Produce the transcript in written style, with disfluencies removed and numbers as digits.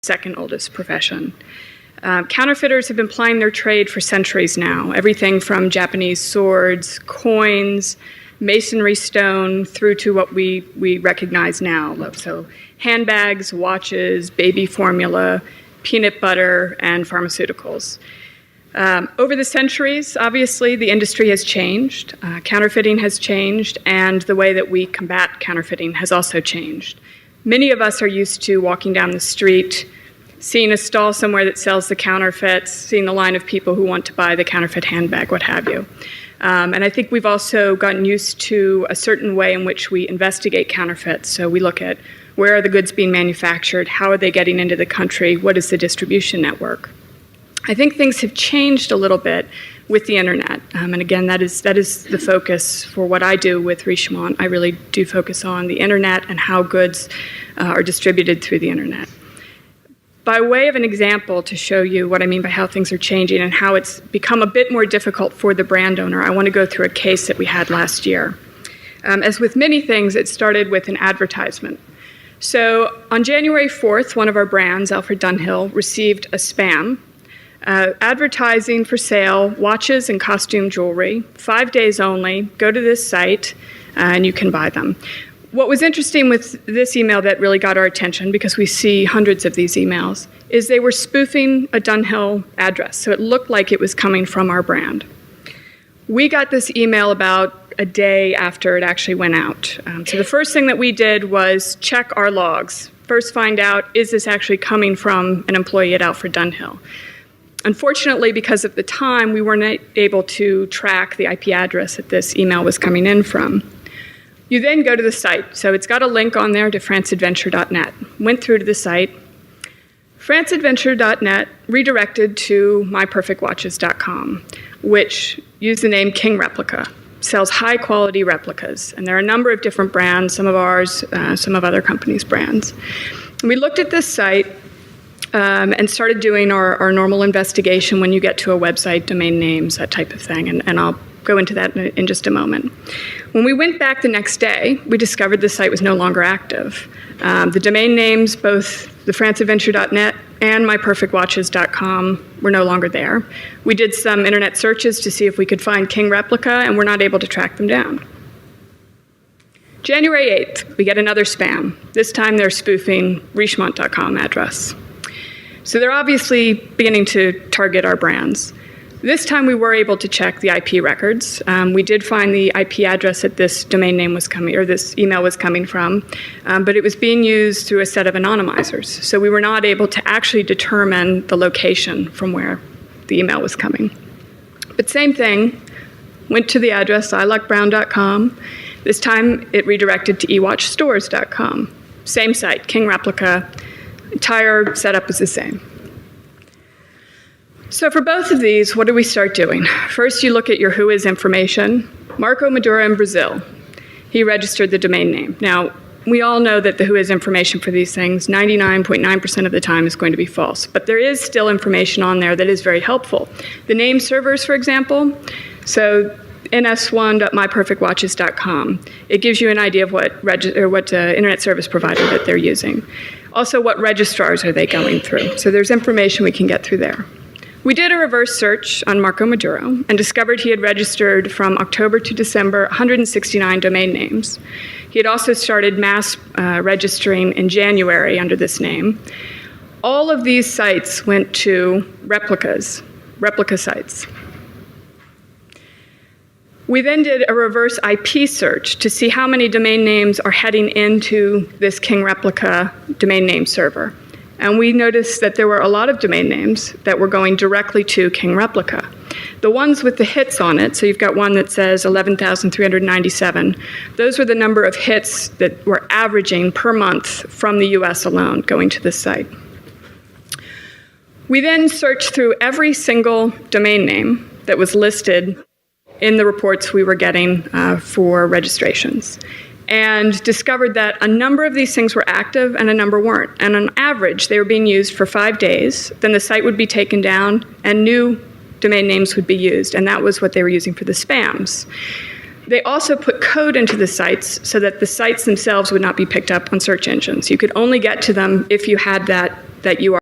second oldest profession. Counterfeiters have been plying their trade for centuries now, everything from Japanese swords, coins, masonry stone, through to what we recognize now. So handbags, watches, baby formula, peanut butter, and pharmaceuticals. Over the centuries, obviously, the industry has changed. Counterfeiting has changed, and the way that we combat counterfeiting has also changed. Many of us are used to walking down the street, seeing a stall somewhere that sells the counterfeits, seeing the line of people who want to buy the counterfeit handbag, what have you. And I think we've also gotten used to a certain way in which we investigate counterfeits. So we look at where are the goods being manufactured, how are they getting into the country, what is the distribution network. I think things have changed a little bit with the internet. And again, that is the focus for what I do with Richemont. I really do focus on the internet and how goods are distributed through the internet. By way of an example to show you what I mean by how things are changing and how it's become a bit more difficult for the brand owner, I want to go through a case that we had last year. As with many things, it started with an advertisement. So on January 4th, one of our brands, Alfred Dunhill, received a spam advertising for sale watches and costume jewelry, 5 days only. Go to this site and you can buy them. What was interesting with this email that really got our attention, because we see hundreds of these emails, is they were spoofing a Dunhill address. So it looked like it was coming from our brand. We got this email about a day after it actually went out. So the first thing that we did was check our logs. First find out, is this actually coming from an employee at Alfred Dunhill? Unfortunately, because of the time, we weren't able to track the IP address that this email was coming in from. You then go to the site. So it's got a link on there to franceadventure.net. Went through to the site. franceadventure.net redirected to myperfectwatches.com, which used the name King Replica, sells high-quality replicas. And there are a number of different brands, some of ours, some of other companies' brands. And we looked at this site and started doing our normal investigation when you get to a website, domain names, that type of thing. And I'll go into that in just a moment. When we went back the next day, we discovered the site was no longer active. The domain names, both the franceadventure.net and myperfectwatches.com, were no longer there. We did some internet searches to see if we could find King Replica, and we're not able to track them down. January 8th, we get another spam. This time they're spoofing richemont.com address. So they're obviously beginning to target our brands. This time we were able to check the IP records. We did find the IP address that this domain name was coming, or this email was coming from, but it was being used through a set of anonymizers. So we were not able to actually determine the location from where the email was coming. But same thing, went to the address, iluckbrown.com. This time it redirected to ewatchstores.com. Same site, King Replica. Entire setup is the same. So for both of these, what do we start doing? First, you look at your Whois Information. Marco Madura in Brazil, he registered the domain name. Now, we all know that the Whois Information for these things, 99.9% of the time is going to be false, but there is still information on there that is very helpful. The name servers, for example, so ns1.myperfectwatches.com. It gives you an idea of what internet service provider that they're using. Also, what registrars are they going through? So there's information we can get through there. We did a reverse search on Marco Maduro and discovered he had registered from October to December 169 domain names. He had also started mass registering in January under this name. All of these sites went to replica sites. We then did a reverse IP search to see how many domain names are heading into this King Replica domain name server. And we noticed that there were a lot of domain names that were going directly to King Replica. The ones with the hits on it, so you've got one that says 11,397, those were the number of hits that were averaging per month from the US alone going to this site. We then searched through every single domain name that was listed in the reports we were getting for registrations, and discovered that a number of these things were active and a number weren't. And on average, they were being used for 5 days, then the site would be taken down and new domain names would be used, and that was what they were using for the spams. They also put code into the sites so that the sites themselves would not be picked up on search engines. You could only get to them if you had that URL.